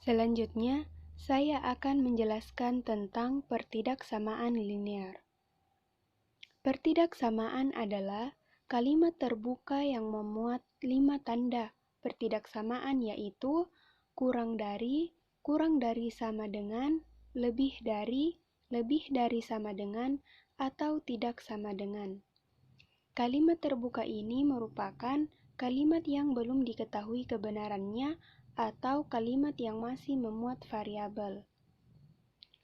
Selanjutnya, saya akan menjelaskan tentang pertidaksamaan linear. Pertidaksamaan adalah kalimat terbuka yang memuat 5 tanda pertidaksamaan, yaitu kurang dari sama dengan, lebih dari sama dengan, atau tidak sama dengan. Kalimat terbuka ini merupakan kalimat yang belum diketahui kebenarannya atau kalimat yang masih memuat variabel.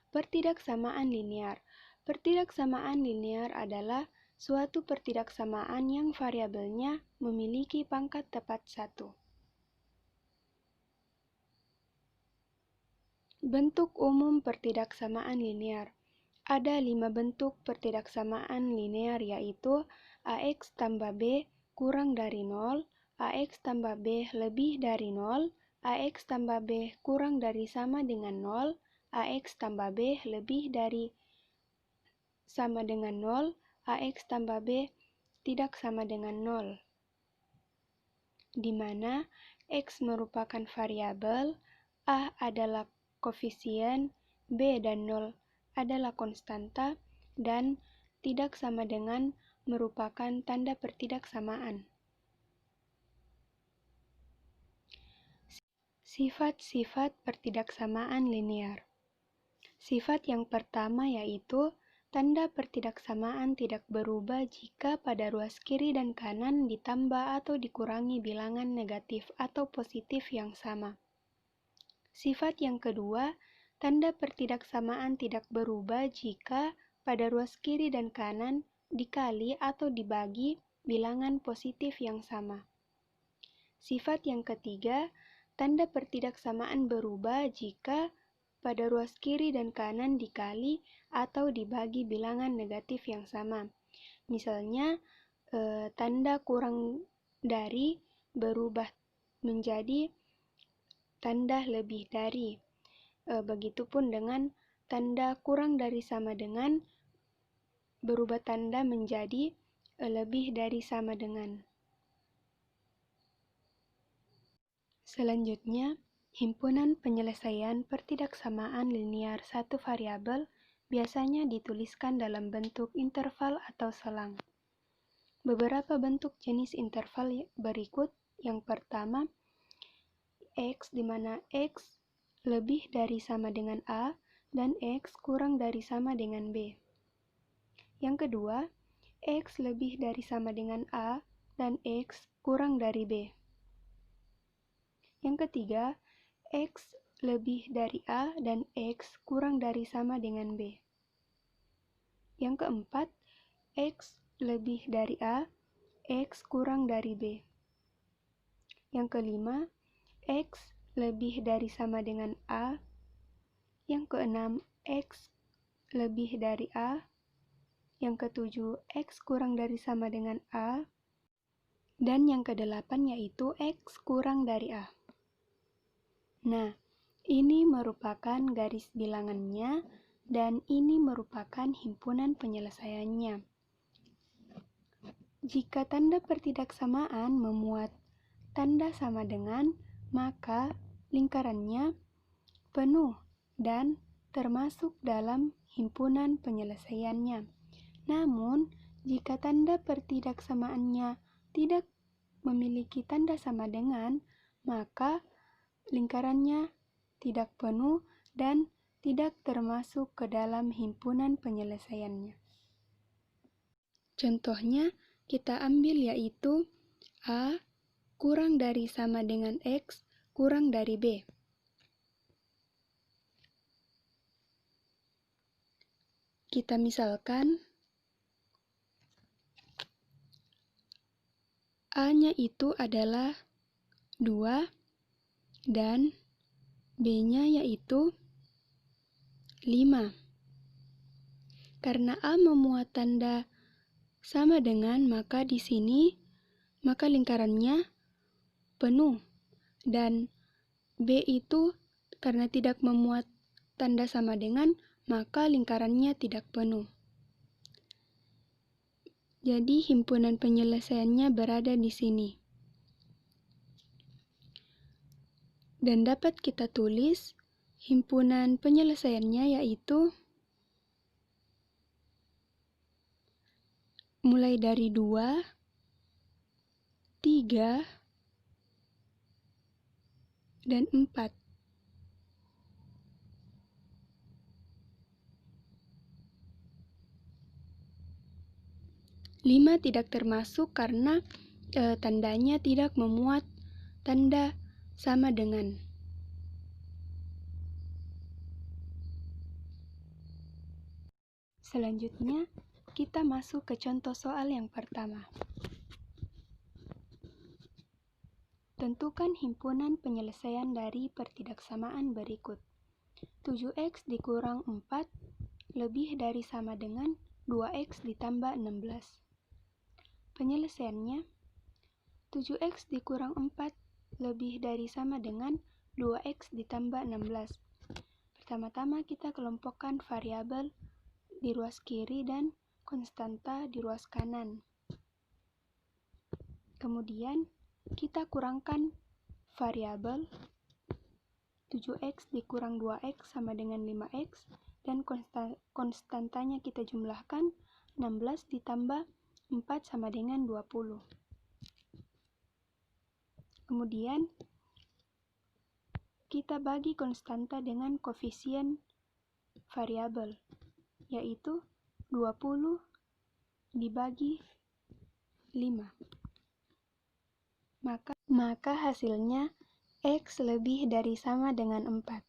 Pertidaksamaan linear. Pertidaksamaan linear adalah suatu pertidaksamaan yang variabelnya memiliki pangkat tepat 1. Bentuk umum pertidaksamaan linear. Ada 5 bentuk pertidaksamaan linear, yaitu AX tambah B kurang dari 0, AX tambah B lebih dari 0, AX tambah B kurang dari sama dengan 0, AX tambah B lebih dari sama dengan 0, AX tambah B tidak sama dengan 0, di mana X merupakan variabel, A adalah koefisien, B dan 0 adalah konstanta, dan tidak sama dengan merupakan tanda pertidaksamaan. Sifat-sifat pertidaksamaan linear. Sifat yang pertama yaitu tanda pertidaksamaan tidak berubah jika pada ruas kiri dan kanan ditambah atau dikurangi bilangan negatif atau positif yang sama. Sifat yang kedua, tanda pertidaksamaan tidak berubah jika pada ruas kiri dan kanan dikali atau dibagi bilangan positif yang sama. Sifat yang ketiga, tanda pertidaksamaan berubah jika pada ruas kiri dan kanan dikali atau dibagi bilangan negatif yang sama. Misalnya, tanda kurang dari berubah menjadi tanda lebih dari. Begitupun dengan tanda kurang dari sama dengan berubah tanda menjadi lebih dari sama dengan. Selanjutnya, himpunan penyelesaian pertidaksamaan linear satu variabel biasanya dituliskan dalam bentuk interval atau selang. Beberapa bentuk jenis interval berikut. Yang pertama, X, di mana X lebih dari sama dengan A dan X kurang dari sama dengan B. Yang kedua, X lebih dari sama dengan A dan X kurang dari B. Yang ketiga, X lebih dari A dan X kurang dari sama dengan B. Yang keempat, X lebih dari A, X kurang dari B. Yang kelima, X lebih dari sama dengan A. Yang keenam, X lebih dari A. Yang ketujuh, X kurang dari sama dengan A. Dan yang kedelapan yaitu X kurang dari A. Nah, ini merupakan garis bilangannya dan ini merupakan himpunan penyelesaiannya. Jika tanda pertidaksamaan memuat tanda sama dengan, maka lingkarannya penuh dan termasuk dalam himpunan penyelesaiannya. Namun, jika tanda pertidaksamaannya tidak memiliki tanda sama dengan, maka lingkarannya tidak penuh dan tidak termasuk ke dalam himpunan penyelesaiannya. Contohnya, kita ambil yaitu A kurang dari sama dengan X kurang dari B. Kita misalkan A-nya itu adalah 2 dan B-nya yaitu 5. Karena A memuat tanda sama dengan, maka di sini lingkarannya penuh, dan B itu karena tidak memuat tanda sama dengan, maka lingkarannya tidak penuh. Jadi himpunan penyelesaiannya berada di sini. Dan dapat kita tulis himpunan penyelesaiannya yaitu mulai dari 2, 3, dan 4. Lima tidak termasuk karena tandanya tidak memuat tanda sama dengan. Selanjutnya, kita masuk ke contoh soal yang pertama. Tentukan himpunan penyelesaian dari pertidaksamaan berikut. 7x dikurang 4 lebih dari sama dengan 2x ditambah 16. Penyelesaiannya, 7x dikurang 4 lebih dari sama dengan 2x ditambah 16. Pertama-tama kita kelompokkan variabel di ruas kiri dan konstanta di ruas kanan. Kemudian kita kurangkan variabel 7x dikurang 2x sama dengan 5x dan konstantanya kita jumlahkan 16 ditambah 4 sama dengan 20. Kemudian kita bagi konstanta dengan koefisien variabel, yaitu 20 dibagi 5. Maka hasilnya X lebih dari sama dengan 4.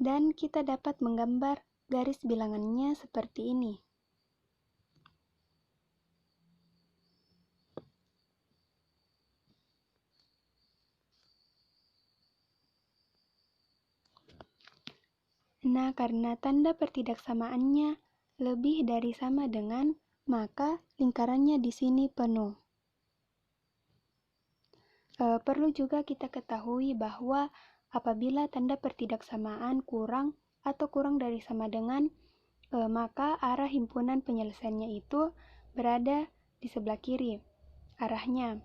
Dan kita dapat menggambar garis bilangannya seperti ini. Nah, karena tanda pertidaksamaannya lebih dari sama dengan, maka lingkarannya di sini penuh. Perlu juga kita ketahui bahwa apabila tanda pertidaksamaan kurang atau kurang dari sama dengan, maka arah himpunan penyelesaiannya itu berada di sebelah kiri arahnya.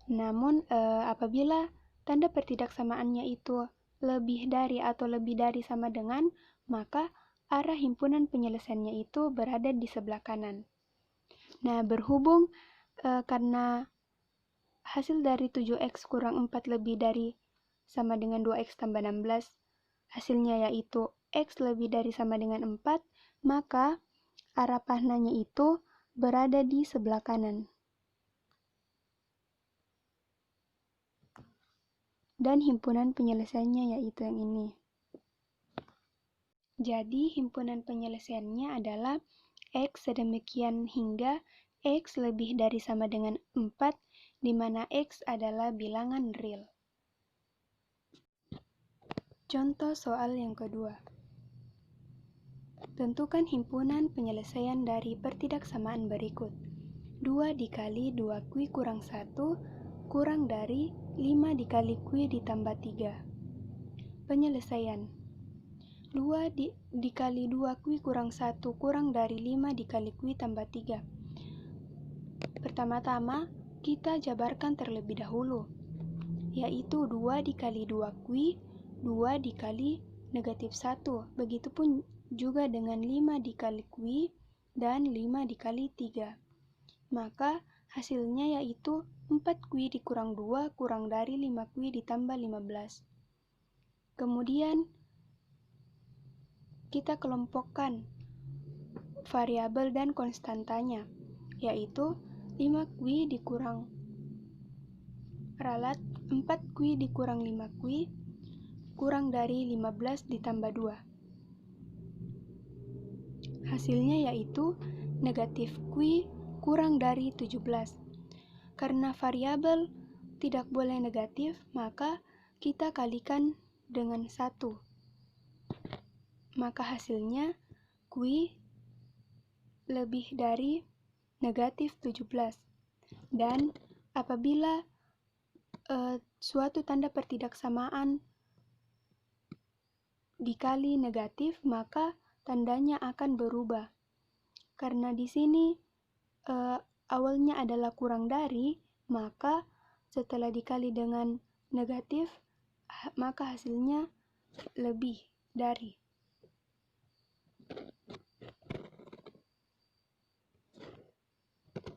Namun apabila tanda pertidaksamaannya itu lebih dari atau lebih dari sama dengan, maka arah himpunan penyelesaiannya itu berada di sebelah kanan. Nah, berhubung karena hasil dari 7x kurang 4 lebih dari sama dengan 2x tambah 16, hasilnya yaitu x lebih dari sama dengan 4, maka arah panahnya itu berada di sebelah kanan. Dan himpunan penyelesaiannya yaitu yang ini. Jadi himpunan penyelesaiannya adalah X sedemikian hingga X lebih dari sama dengan 4, di mana X adalah bilangan real. Contoh soal yang kedua. Tentukan himpunan penyelesaian dari pertidaksamaan berikut. 2 dikali 2Q kurang 1 kurang dari 5 dikali Q ditambah 3. Penyelesaian. 2 dikali 2Q kurang 1 kurang dari 5 dikali Q tambah 3. Pertama-tama, kita jabarkan terlebih dahulu, yaitu 2 dikali 2Q, 2 dikali negatif 1. Begitupun juga dengan 5 dikali Q dan 5 dikali 3. Maka hasilnya yaitu 4Q dikurang 2 kurang dari 5Q ditambah 15. Kemudian kita kelompokkan variabel dan konstantanya, yaitu 5Q dikurang ralat 4Q dikurang 5Q kurang dari 15 ditambah 2. Hasilnya yaitu negatif Q kurang dari 17. Karena variabel tidak boleh negatif, maka kita kalikan dengan 1. Maka hasilnya Q lebih dari negatif 17. Dan apabila suatu tanda pertidaksamaan dikali negatif, maka tandanya akan berubah. Karena di sini awalnya adalah kurang dari, maka setelah dikali dengan negatif, maka hasilnya lebih dari.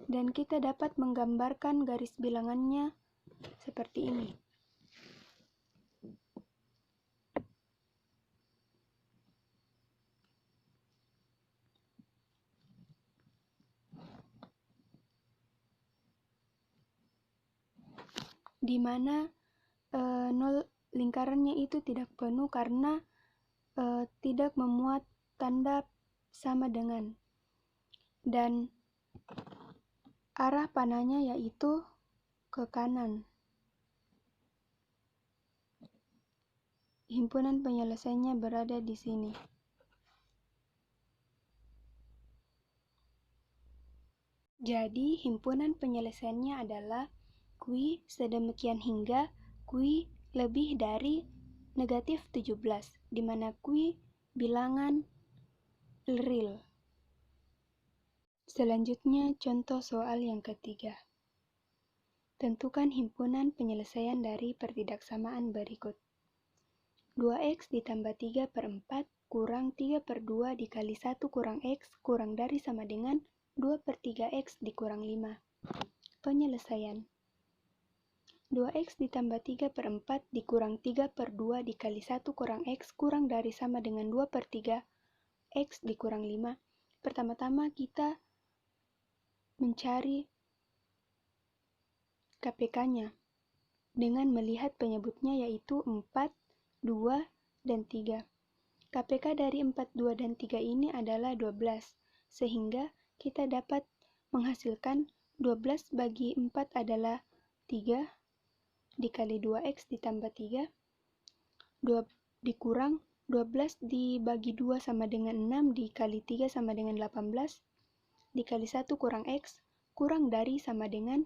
Dan kita dapat menggambarkan garis bilangannya seperti ini. Di mana nol lingkarannya itu tidak penuh karena tidak memuat tanda sama dengan. Dan arah panahnya yaitu ke kanan. Himpunan penyelesaiannya berada di sini. Jadi, himpunan penyelesaiannya adalah Q sedemikian hingga Q lebih dari negatif 17, di mana Q bilangan real. Selanjutnya, contoh soal yang ketiga. Tentukan himpunan penyelesaian dari pertidaksamaan berikut. 2x ditambah 3/4 kurang 3/2 dikali 1 kurang x kurang dari sama dengan 2/3x dikurang 5. Penyelesaian. 2x ditambah 3/4 dikurang 3/2 dikali 1 kurang x kurang dari sama dengan 2/3x dikurang 5. Pertama-tama kita mencari KPK-nya dengan melihat penyebutnya yaitu 4, 2, dan 3. KPK dari 4, 2, dan 3 ini adalah 12, sehingga kita dapat menghasilkan 12 bagi 4 adalah 3, dikali 2x ditambah 3, 2 dikurang 12 dibagi 2 sama dengan 6, dikali 3 sama dengan 18, dikali 1 kurang x, kurang dari sama dengan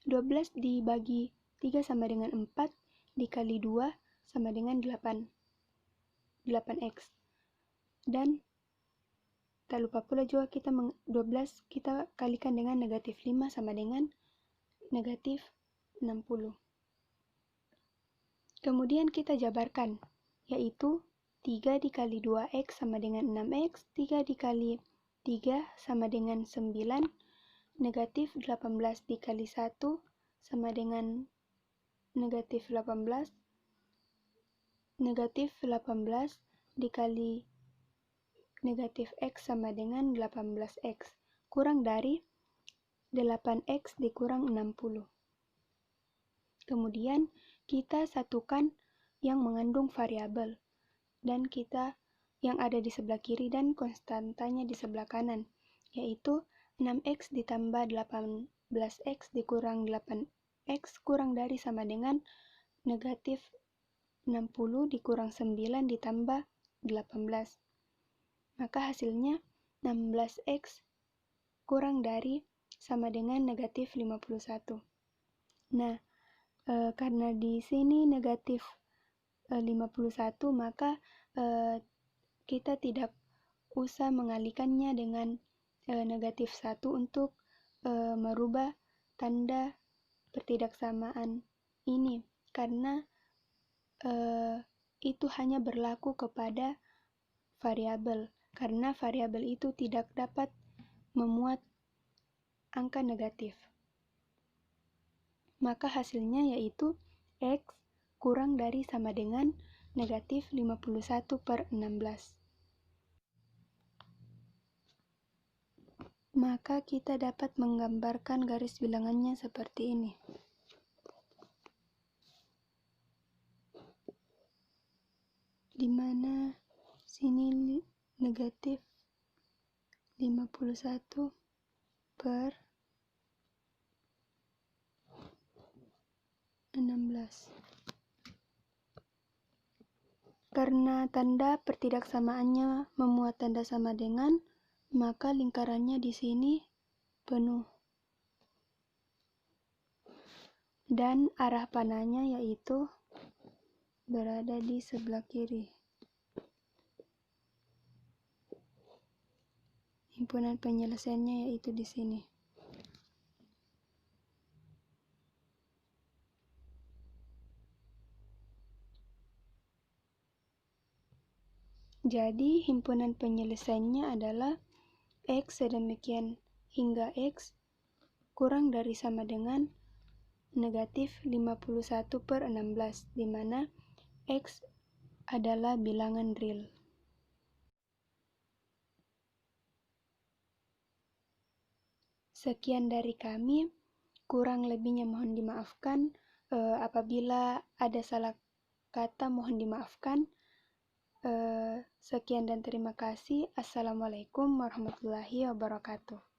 12 dibagi 3 sama dengan 4, dikali 2 sama dengan 8x. Dan tak lupa pula juga kita 12 kita kalikan dengan negatif 5 sama dengan negatif 60. Kemudian kita jabarkan, yaitu 3 dikali 2x sama dengan 6x, 3 dikali 3 sama dengan 9, negatif 18 dikali 1 sama dengan negatif 18, negatif 18 dikali negatif x sama dengan 18x, kurang dari 8x dikurang 60. Kemudian kita satukan yang mengandung variabel, dan kita yang ada di sebelah kiri dan konstantanya di sebelah kanan, yaitu 6x ditambah 18x dikurang 8x kurang dari sama dengan negatif 60 dikurang 9 ditambah 18. Maka hasilnya 16x kurang dari sama dengan negatif 51. Nah, karena di sini negatif 51, maka kita tidak usah mengalihkannya dengan negatif 1 untuk merubah tanda pertidaksamaan ini, karena itu hanya berlaku kepada variabel, karena variabel itu tidak dapat memuat angka negatif. Maka hasilnya yaitu x kurang dari sama dengan negatif 51/16. Maka kita dapat menggambarkan garis bilangannya seperti ini. Di mana sini negatif 51/16. Karena tanda pertidaksamaannya memuat tanda sama dengan, maka lingkarannya di sini penuh. Dan arah panahnya yaitu berada di sebelah kiri. Himpunan penyelesaiannya yaitu di sini. Jadi, himpunan penyelesaiannya adalah X sedemikian hingga X kurang dari sama dengan negatif 51/16, di mana X adalah bilangan real. Sekian dari kami, kurang lebihnya mohon dimaafkan. Apabila ada salah kata mohon dimaafkan. Sekian dan terima kasih. Assalamualaikum warahmatullahi wabarakatuh.